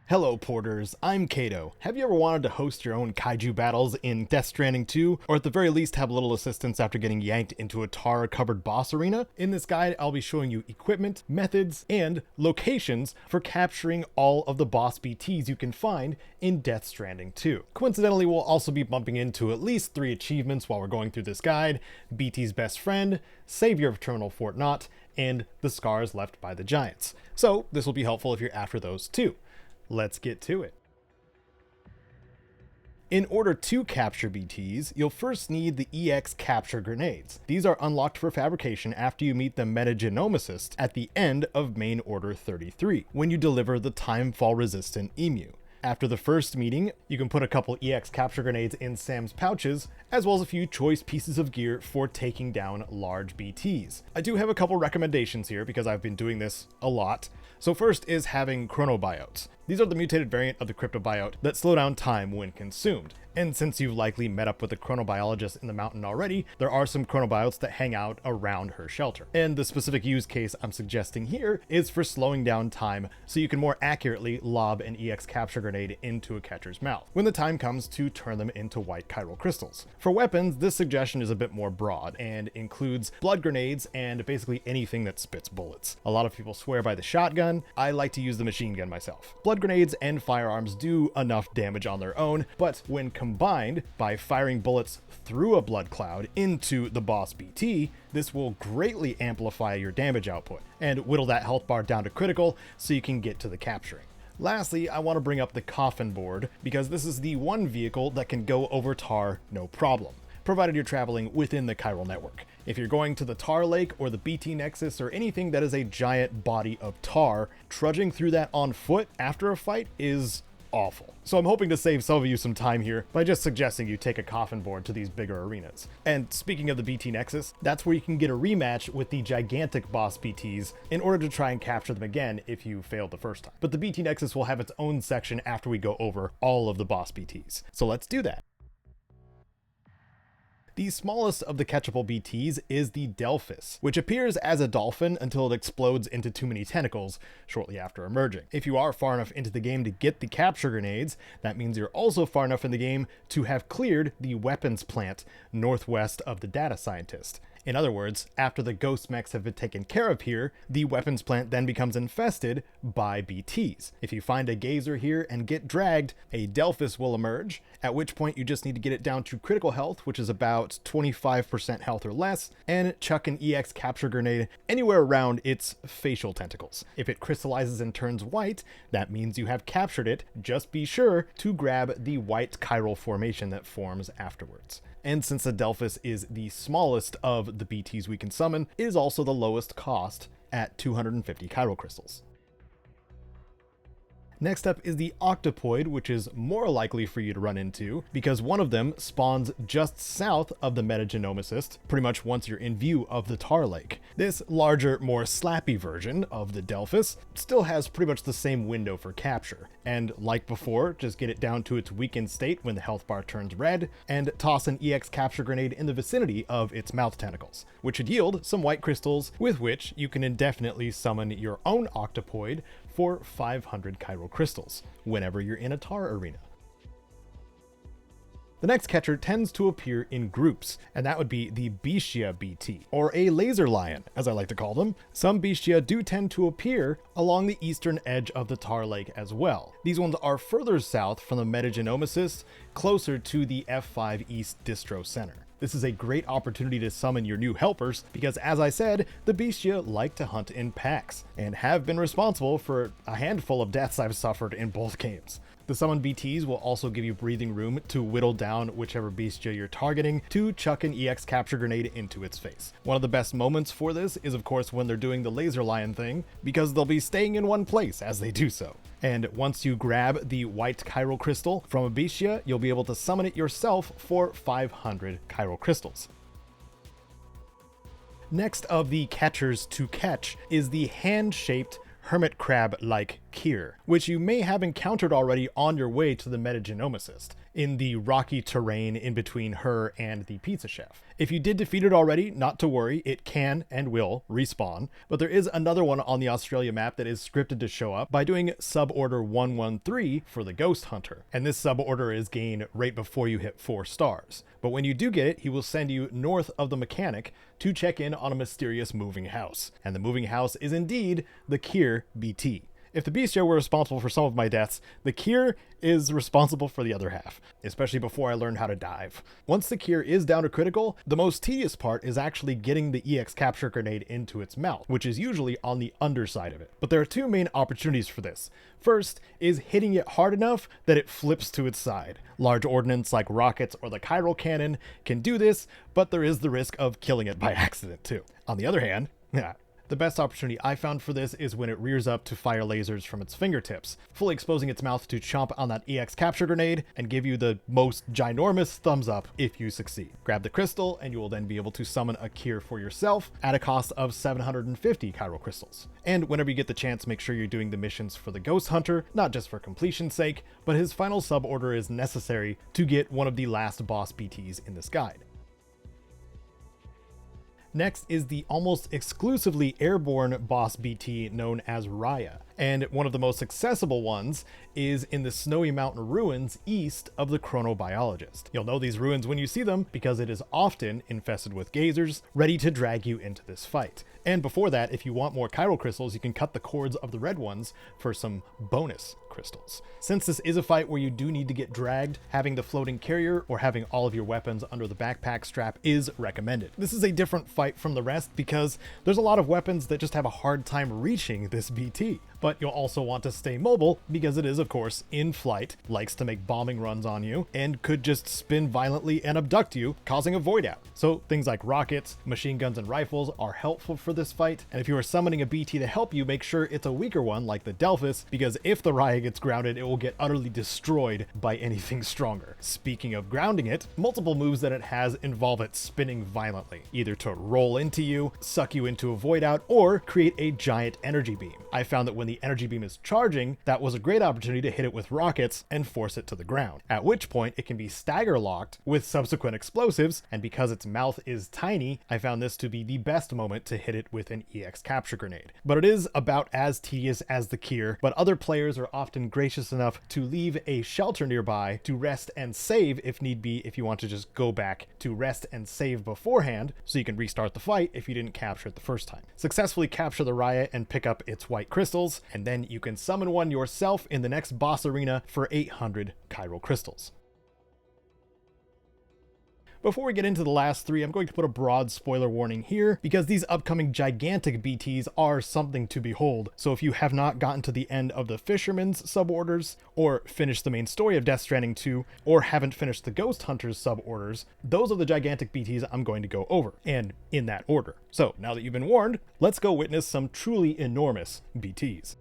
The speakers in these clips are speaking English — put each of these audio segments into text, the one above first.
Hello porters, I'm Kato. Have you ever wanted to host your own Kaiju battles in Death Stranding 2, or at the very least have a little assistance after getting yanked into a tar-covered boss arena? In this guide, I'll be showing you equipment, methods, and locations for capturing all of the boss BTs you can find in Death Stranding 2. Coincidentally, we'll also be bumping into at least 3 achievements while we're going through this guide: BT's best friend, Savior of Terminal Fort Knot, and the scars left by the giants. So this will be helpful if you're after those too. Let's get to it. In order to capture BTs, you'll first need the EX capture grenades. These are unlocked for fabrication after you meet the metagenomicist at the end of main order 33, when you deliver the timefall resistant emu. After the first meeting, you can put a couple EX capture grenades in Sam's pouches, as well as a few choice pieces of gear for taking down large BTs. I do have a couple recommendations here because I've been doing this a lot. So first is having chronobiotes. These are the mutated variant of the cryptobiote that slow down time when consumed. And since you've likely met up with a chronobiologist in the mountain already, there are some chronobiotes that hang out around her shelter. And the specific use case I'm suggesting here is for slowing down time so you can more accurately lob an EX capture grenade into a catcher's mouth when the time comes to turn them into white chiral crystals. For weapons, this suggestion is a bit more broad and includes blood grenades and basically anything that spits bullets. A lot of people swear by the shotgun. I like to use the machine gun myself. Blood grenades and firearms do enough damage on their own, but when combined by firing bullets through a blood cloud into the boss BT, this will greatly amplify your damage output and whittle that health bar down to critical so you can get to the capturing. Lastly, I want to bring up the coffin board because this is the one vehicle that can go over tar no problem, provided you're traveling within the chiral network. If you're going to the tar lake or the BT Nexus or anything that is a giant body of tar, trudging through that on foot after a fight is awful. So I'm hoping to save some of you some time here by just suggesting you take a coffin board to these bigger arenas. And speaking of the BT Nexus, that's where you can get a rematch with the gigantic boss BTs in order to try and capture them again if you failed the first time. But the BT Nexus will have its own section after we go over all of the boss BTs. So let's do that. The smallest of the catchable BTs is the Delphis, which appears as a dolphin until it explodes into too many tentacles shortly after emerging. If you are far enough into the game to get the capture grenades, that means you're also far enough in the game to have cleared the weapons plant northwest of the data scientist. In other words, after the ghost mechs have been taken care of here, the weapons plant then becomes infested by BTs. If you find a gazer here and get dragged, a Delphis will emerge, at which point you just need to get it down to critical health, which is about 25% health or less, and chuck an EX capture grenade anywhere around its facial tentacles. If it crystallizes and turns white, that means you have captured it. Just be sure to grab the white chiral formation that forms afterwards. And since the Delphis is the smallest of the BTs we can summon, it is also the lowest cost at 250 chiral crystals. Next up is the Octopoid, which is more likely for you to run into because one of them spawns just south of the metagenomicist, pretty much once you're in view of the tar lake. This larger, more slappy version of the Delphis still has pretty much the same window for capture. And like before, just get it down to its weakened state when the health bar turns red, and toss an EX capture grenade in the vicinity of its mouth tentacles, which should yield some white crystals with which you can indefinitely summon your own Octopoid for 500 chiral crystals whenever you're in a tar arena. The next catcher tends to appear in groups, and that would be the Bestia BT, or a laser lion, as I like to call them. Some Bestia do tend to appear along the eastern edge of the tar lake as well. These ones are further south from the metagenomicist, closer to the F5 East Distro Center. This is a great opportunity to summon your new helpers because, as I said, the Bestia like to hunt in packs and have been responsible for a handful of deaths I've suffered in both games. The summoned BTs will also give you breathing room to whittle down whichever Bestia you're targeting to chuck an EX capture grenade into its face. One of the best moments for this is of course when they're doing the laser lion thing, because they'll be staying in one place as they do so. And once you grab the white chiral crystal from a Bestia, you'll be able to summon it yourself for 500 chiral crystals. Next of the catchers to catch is the hand-shaped hermit crab-like Kheir, which you may have encountered already on your way to the Metagenomicist, in the rocky terrain in between her and the pizza chef. If you did defeat it already, not to worry, it can and will respawn, but there is another one on the Australia map that is scripted to show up by doing suborder 113 for the Ghost Hunter, and this suborder is gained right before you hit 4 stars. But when you do get it, he will send you north of the mechanic to check in on a mysterious moving house, and the moving house is indeed the Kheir BT. If the Bestia were responsible for some of my deaths, the Kheir is responsible for the other half, especially before I learned how to dive. Once the Kheir is down to critical, the most tedious part is actually getting the EX capture grenade into its mouth, which is usually on the underside of it. But there are 2 main opportunities for this. First is hitting it hard enough that it flips to its side. Large ordnance like rockets or the chiral cannon can do this, but there is the risk of killing it by accident too. On the other hand, the best opportunity I found for this is when it rears up to fire lasers from its fingertips, fully exposing its mouth to chomp on that EX capture grenade and give you the most ginormous thumbs up if you succeed. Grab the crystal and you will then be able to summon a Kheir for yourself at a cost of 750 chiral crystals. And whenever you get the chance, make sure you're doing the missions for the Ghost Hunter, not just for completion's sake, but his final suborder is necessary to get one of the last boss BTs in this guide. Next is the almost exclusively airborne boss BT known as Raia, and one of the most accessible ones is in the Snowy Mountain ruins east of the Chronobiologist. You'll know these ruins when you see them because it is often infested with gazers, ready to drag you into this fight. And before that, if you want more chiral crystals, you can cut the cords of the red ones for some bonus crystals. Since this is a fight where you do need to get dragged, having the floating carrier or having all of your weapons under the backpack strap is recommended. This is a different fight from the rest because there's a lot of weapons that just have a hard time reaching this BT. But you'll also want to stay mobile because it is, of course, in flight, likes to make bombing runs on you, and could just spin violently and abduct you, causing a void out. So things like rockets, machine guns, and rifles are helpful for this fight, and if you are summoning a BT to help you, make sure it's a weaker one like the Delphis, because if the Raia gets grounded, it will get utterly destroyed by anything stronger. Speaking of grounding it, multiple moves that it has involve it spinning violently, either to roll into you, suck you into a void out, or create a giant energy beam. I found that when the energy beam is charging, that was a great opportunity to hit it with rockets and force it to the ground, at which point it can be stagger locked with subsequent explosives, and because its mouth is tiny, I found this to be the best moment to hit it with an EX capture grenade. But it is about as tedious as the Kheir, but other players are often gracious enough to leave a shelter nearby to rest and save if need be, if you want to just go back to rest and save beforehand, so you can restart the fight if you didn't capture it the first time. Successfully capture the Raia and pick up its white crystals, and then you can summon one yourself in the next boss arena for 800 chiral crystals. Before we get into the last 3, I'm going to put a broad spoiler warning here, because these upcoming gigantic BTs are something to behold. So if you have not gotten to the end of the Fisherman's suborders, or finished the main story of Death Stranding 2, or haven't finished the Ghost Hunter's suborders, those are the gigantic BTs I'm going to go over, and in that order. So now that you've been warned, let's go witness some truly enormous BTs.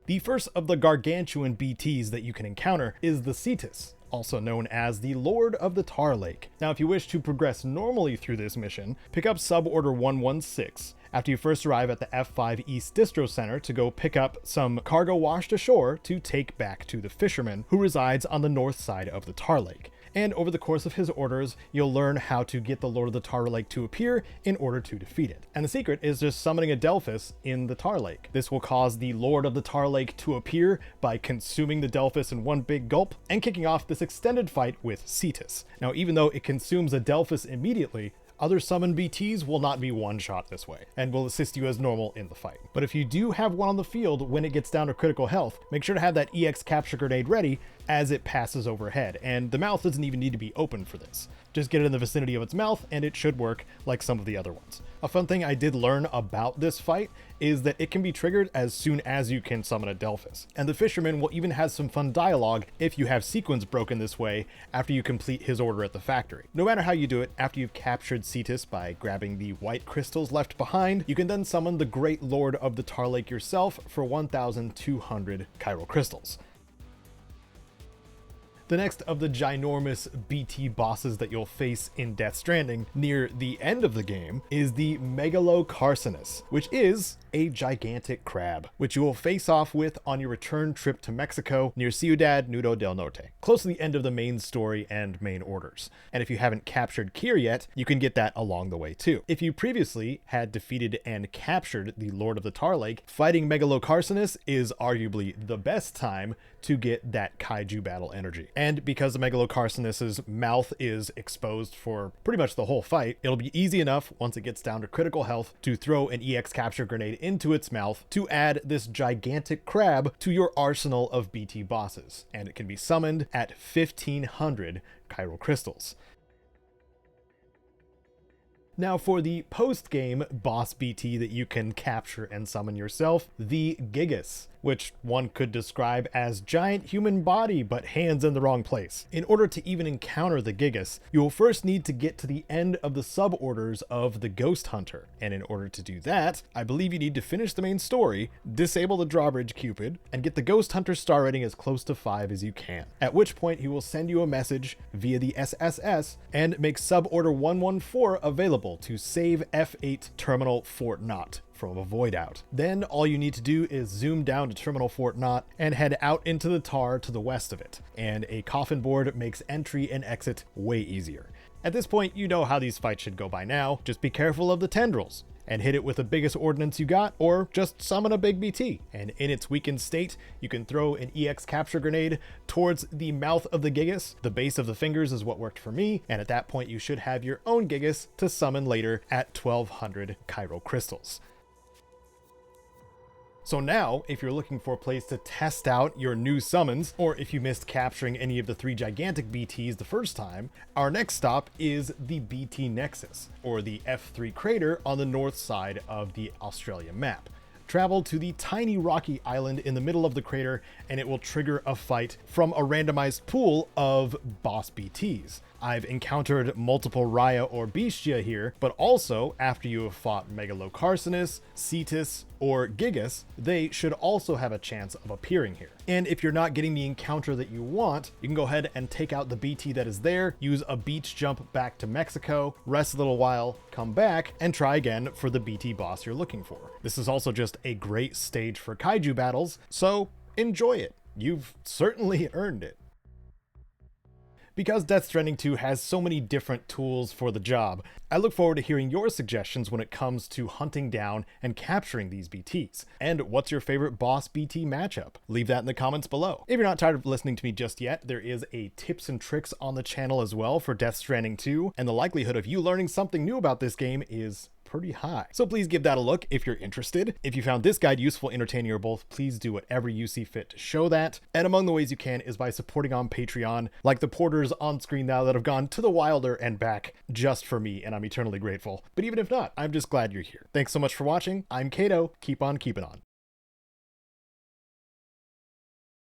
The first of the gargantuan BTs that you can encounter is the Cetus, also known as the Lord of the Tar Lake. Now, if you wish to progress normally through this mission, pick up suborder 116 after you first arrive at the F5 East Distro Center to go pick up some cargo washed ashore to take back to the fisherman who resides on the north side of the Tar Lake. And over the course of his orders, you'll learn how to get the Lord of the Tar Lake to appear in order to defeat it. And the secret is just summoning a Delphis in the Tar Lake. This will cause the Lord of the Tar Lake to appear by consuming the Delphis in one big gulp and kicking off this extended fight with Cetus. Now, even though it consumes a Delphis immediately, other summon BTs will not be one-shot this way, and will assist you as normal in the fight. But if you do have one on the field when it gets down to critical health, make sure to have that EX capture grenade ready as it passes overhead, and the mouth doesn't even need to be open for this. Just get it in the vicinity of its mouth, and it should work like some of the other ones. A fun thing I did learn about this fight is that it can be triggered as soon as you can summon a Delphis, and the fisherman will even have some fun dialogue if you have sequence broken this way after you complete his order at the factory. No matter how you do it, after you've captured Cetus by grabbing the white crystals left behind, you can then summon the Great Lord of the Tar Lake yourself for 1,200 chiral crystals. The next of the ginormous BT bosses that you'll face in Death Stranding near the end of the game is the Megalocarcinus, which is a gigantic crab, which you will face off with on your return trip to Mexico near Ciudad Nudo del Norte, close to the end of the main story and main orders. And if you haven't captured Kheir yet, you can get that along the way too. If you previously had defeated and captured the Lord of the Tar Lake, fighting Megalocarcinus is arguably the best time to get that Kaiju battle energy. And because the Megalocarcinus's mouth is exposed for pretty much the whole fight, it'll be easy enough once it gets down to critical health to throw an EX capture grenade into its mouth to add this gigantic crab to your arsenal of BT bosses. And it can be summoned at 1500 chiral crystals. Now for the post-game boss BT that you can capture and summon yourself, the Gigas, which one could describe as giant human body but hands in the wrong place. In order to even encounter the Gigas, you will first need to get to the end of the suborders of the Ghost Hunter. And in order to do that, I believe you need to finish the main story, disable the drawbridge Cupid, and get the Ghost Hunter star rating as close to 5 as you can. At which point he will send you a message via the SSS and make suborder 114 available to save F8 Terminal Fort Knot from a void out. Then all you need to do is zoom down to Terminal Fort Knot and head out into the tar to the west of it, and a coffin board makes entry and exit way easier. At this point, you know how these fights should go by now. Just be careful of the tendrils and hit it with the biggest ordnance you got, or just summon a big BT. And in its weakened state, you can throw an EX capture grenade towards the mouth of the Gigas. The base of the fingers is what worked for me, and at that point you should have your own Gigas to summon later at 1200 chiral crystals. So now, if you're looking for a place to test out your new summons, or if you missed capturing any of the 3 gigantic BTs the first time, our next stop is the BT Nexus, or the F3 crater on the north side of the Australia map. Travel to the tiny rocky island in the middle of the crater, and it will trigger a fight from a randomized pool of boss BTs. I've encountered multiple Raia or Bestia here, but also after you have fought Megalocarcinus, Cetus, or Gigas, they should also have a chance of appearing here. And if you're not getting the encounter that you want, you can go ahead and take out the BT that is there, use a beach jump back to Mexico, rest a little while, come back, and try again for the BT boss you're looking for. This is also just a great stage for Kaiju battles, so enjoy it. You've certainly earned it. Because Death Stranding 2 has so many different tools for the job, I look forward to hearing your suggestions when it comes to hunting down and capturing these BTs. And what's your favorite boss BT matchup? Leave that in the comments below. If you're not tired of listening to me just yet, there is a tips and tricks on the channel as well for Death Stranding 2, and the likelihood of you learning something new about this game is pretty high. So please give that a look if you're interested. If you found this guide useful, entertaining, or both, please do whatever you see fit to show that. And among the ways you can is by supporting on Patreon, like the porters on screen now that have gone to the Wilder and back just for me, and I'm eternally grateful. But even if not, I'm just glad you're here. Thanks so much for watching. I'm Kato. Keep on keeping on.